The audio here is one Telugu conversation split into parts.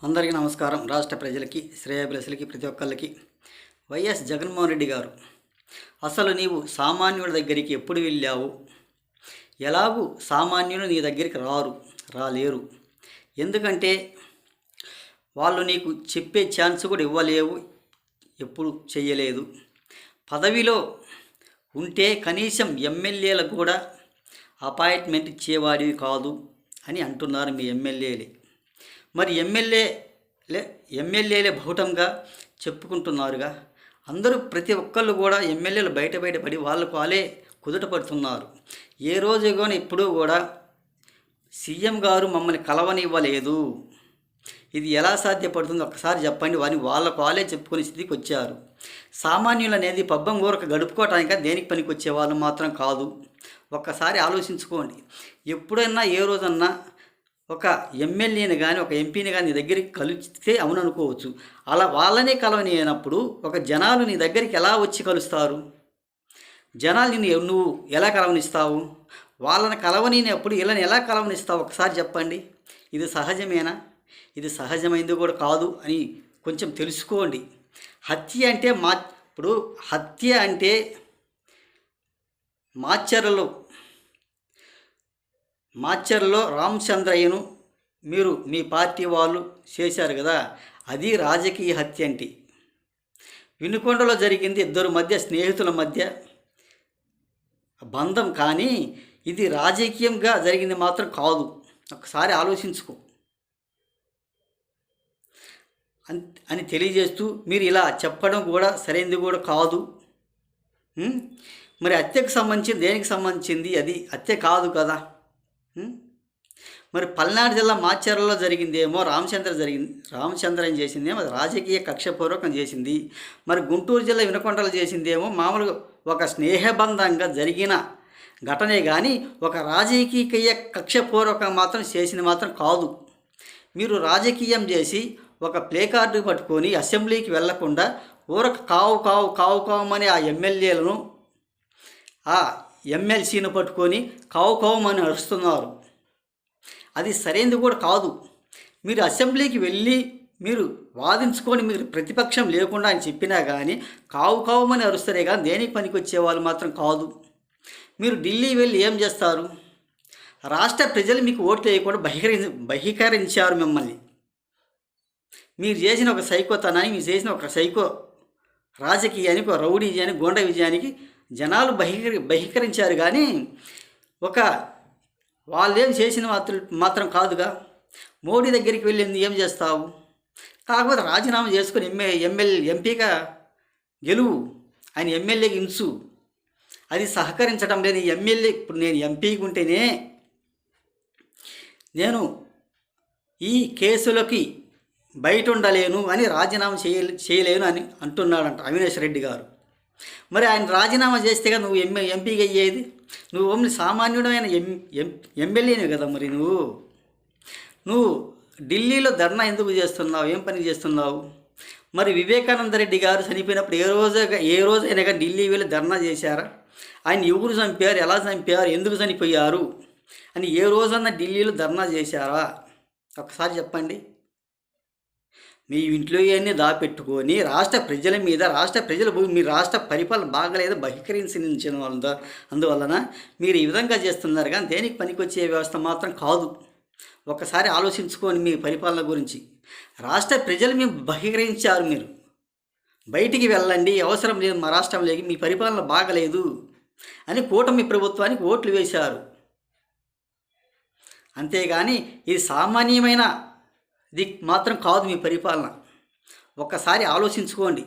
అందరికీ నమస్కారం. రాష్ట్ర ప్రజలకి, శ్రేయోభిలాషులకి, ప్రతి ఒక్కళ్ళకి వైఎస్ జగన్మోహన్ రెడ్డి గారు, అసలు నీవు సామాన్యుల దగ్గరికి ఎప్పుడు వెళ్ళావు? ఎలాగూ సామాన్యులు నీ దగ్గరికి రాలేరు. ఎందుకంటే వాళ్ళు నీకు చెప్పే ఛాన్స్ కూడా ఇవ్వలేవు, ఎప్పుడు చెయ్యలేదు. పదవిలో ఉంటే కనీసం ఎమ్మెల్యేలకు కూడా అపాయింట్మెంట్ ఇచ్చేవాడివి కాదు అని అంటున్నారు మీ ఎమ్మెల్యేలే. మరి ఎమ్మెల్యేలే బహుటంగా చెప్పుకుంటున్నారుగా. అందరూ ప్రతి ఒక్కళ్ళు కూడా ఎమ్మెల్యేలు బయటపడి వాళ్ళకు వాళ్ళే కుదుట పడుతున్నారు. ఏ రోజు కానీ ఇప్పుడు కూడా సీఎం గారు మమ్మల్ని కలవనివ్వలేదు, ఇది ఎలా సాధ్యపడుతుందో ఒక్కసారి చెప్పండి అని వాళ్ళకు వాళ్ళే చెప్పుకునే స్థితికి వచ్చారు. సామాన్యులు అనేది పబ్బం ఊరక గడుపుకోవటానిక దేనికి పనికి వచ్చే వాళ్ళు మాత్రం కాదు. ఒక్కసారి ఆలోచించుకోండి. ఎప్పుడైనా ఏ రోజన్నా ఒక ఎమ్మెల్యేని కానీ ఒక ఎంపీని కానీ నీ దగ్గరికి కలిస్తే అవును అనుకోవచ్చు. అలా వాళ్ళనే కలవని అయినప్పుడు ఒక జనాలు నీ దగ్గరికి ఎలా వచ్చి కలుస్తారు? జనాలు నువ్వు ఎలా కలవనిస్తావు? వాళ్ళని కలవనినప్పుడు వీళ్ళని ఎలా కలవనిస్తావు? ఒకసారి చెప్పండి. ఇది సహజమేనా? ఇది సహజమైంది కూడా కాదు అని కొంచెం తెలుసుకోండి. హత్య అంటే ఇప్పుడు హత్య అంటే మాచర్లలో రామచంద్రయ్యను మీరు మీ పార్టీ వాళ్ళు చేశారు కదా, అది రాజకీయ హత్య అంటే. వినుకొండలో జరిగింది ఇద్దరు మధ్య, స్నేహితుల మధ్య బంధం, కానీ ఇది రాజకీయంగా జరిగింది మాత్రం కాదు. ఒకసారి ఆలోచించుకో అని తెలియజేస్తూ మీరు ఇలా చెప్పడం కూడా సరైనది కూడా కాదు. మరి హత్యకు సంబంధించింది దేనికి సంబంధించింది? అది హత్య కాదు కదా. మరి పల్నాడు జిల్లా మాచర్లలో జరిగిందేమో రామచంద్రన్ చేసిందేమో అది రాజకీయ కక్షపూర్వకం చేసింది. మరి గుంటూరు జిల్లా వినుకొండలు చేసిందేమో మామూలుగా ఒక స్నేహబంధంగా జరిగిన ఘటనే కానీ ఒక రాజకీయ కక్షపూర్వకం మాత్రం చేసింది మాత్రం కాదు. మీరు రాజకీయం చేసి ఒక ప్లే కార్డు పట్టుకొని అసెంబ్లీకి వెళ్లకుండా ఊరక కావుమని ఆ ఎమ్మెల్యేలను ఆ ఎమ్మెల్సీని పట్టుకొని కావుమని అరుస్తున్నారు. అది సరైనది కూడా కాదు. మీరు అసెంబ్లీకి వెళ్ళి మీరు వాదించుకొని మీరు ప్రతిపక్షం లేకుండా అని చెప్పినా కానీ కావుమని అరుస్తారే కానీ దేనికి పనికి వచ్చేవాళ్ళు మాత్రం కాదు. మీరు ఢిల్లీ వెళ్ళి ఏం చేస్తారు? రాష్ట్ర ప్రజలు మీకు ఓట్లు వేయకుండా బహిష్కరించారు మిమ్మల్ని. మీరు చేసిన ఒక సైకోతనాన్ని, మీరు చేసిన ఒక సైకో రాజకీయానికి, ఒక రౌడీజానికి, గోండ విజయానికి జనాలు బహిష్కరించారు. కానీ ఒక వాళ్ళేం చేసిన మాత్రం కాదుగా. మోడీ దగ్గరికి వెళ్ళింది ఏం చేస్తావు? కాకపోతే రాజీనామా చేసుకుని ఎంపీగా గెలువు, ఆయన ఎమ్మెల్యేకి ఇంచు. అది సహకరించడం లేదు. ఎమ్మెల్యే ఇప్పుడు నేను ఎంపీకి ఉంటేనే నేను ఈ కేసులకి బయట ఉండలేను అని రాజీనామా చేయలేను అని అంటున్నాడంట అవినాష్ రెడ్డి గారు. మరి ఆయన రాజీనామా చేస్తేగా నువ్వు ఎంపీగా అయ్యేది. నువ్వు ఓన్లీ సామాన్యుడమైన ఎమ్మెల్యేనే కదా. మరి నువ్వు ఢిల్లీలో ధర్నా ఎందుకు చేస్తున్నావు? ఏం పని చేస్తున్నావు? మరి వివేకానంద రెడ్డి గారు చనిపోయినప్పుడు ఏ రోజైనా కానీ ఢిల్లీ వెళ్ళి ధర్నా చేశారా? ఆయన ఎవరు చంపారు, ఎలా చంపారు, ఎందుకు చనిపోయారు అని ఏ రోజన్నా ఢిల్లీలో ధర్నా చేశారా? ఒకసారి చెప్పండి. మీ ఇంట్లో ఇవన్నీ దాపెట్టుకొని రాష్ట్ర ప్రజల మీద, మీ రాష్ట్ర పరిపాలన బాగలేదు బహిష్కరించిన అందువలన మీరు ఈ విధంగా చేస్తున్నారు. కానీ దేనికి పనికొచ్చే వ్యవస్థ మాత్రం కాదు. ఒకసారి ఆలోచించుకొని మీ పరిపాలన గురించి. రాష్ట్ర ప్రజలు మేము బహిష్కరించారు, మీరు బయటికి వెళ్ళండి, అవసరం లేదు మా రాష్ట్రంలోకి, మీ పరిపాలన బాగలేదు అని కూటమి ప్రభుత్వానికి ఓట్లు వేశారు. అంతేగాని ఇది సామాన్యమైన మాత్రం కాదు మీ పరిపాలన. ఒక్కసారి ఆలోచించుకోండి.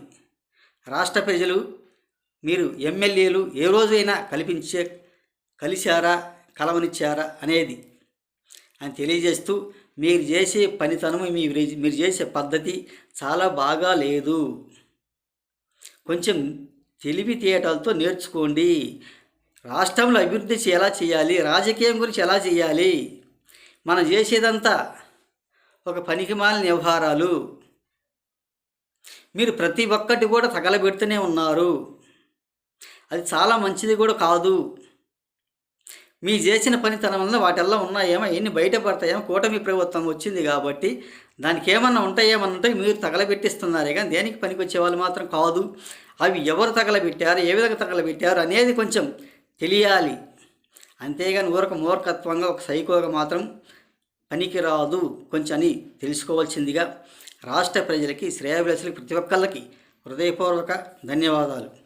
రాష్ట్ర ప్రజలు మీరు ఎమ్మెల్యేలు ఏ రోజైనా కలిశారా, కలవనిచ్చారా అనేది అని తెలియజేస్తూ మీరు చేసే పనితనము, మీరు చేసే పద్ధతి చాలా బాగా లేదు. కొంచెం తెలివితేటలతో నేర్చుకోండి. రాష్ట్రంలో అభివృద్ధి ఎలా చేయాలి, రాజకీయం గురించి ఎలా చేయాలి, మనం చేసేదంతా ఒక పనికిమాలిన వ్యవహారాలు. మీరు ప్రతి ఒక్కటి కూడా తగలబెడుతూనే ఉన్నారు. అది చాలా మంచిది కూడా కాదు. మీ చేసిన పనితనం వల్ల వాటిల్లో ఉన్నాయేమో ఎన్ని బయటపడతాయేమో. కూటమి ప్రభుత్వం వచ్చింది కాబట్టి దానికి ఏమన్నా ఉంటాయేమన్నా మీరు తగలబెట్టిస్తున్నారే కానీ దేనికి పనికి వచ్చే వాళ్ళు మాత్రం కాదు. అవి ఎవరు తగలబెట్టారు, ఏ విధంగా తగలబెట్టారు అనేది కొంచెం తెలియాలి. అంతేగాని మూర్ఖత్వంగా ఒక సైకోగా మాత్రం పనికిరాదు కొంచెం అని తెలుసుకోవాల్సిందిగా రాష్ట్ర ప్రజలకి, శ్రేయోభిలాషులకి, ప్రతి ఒక్కళ్ళకి హృదయపూర్వక ధన్యవాదాలు.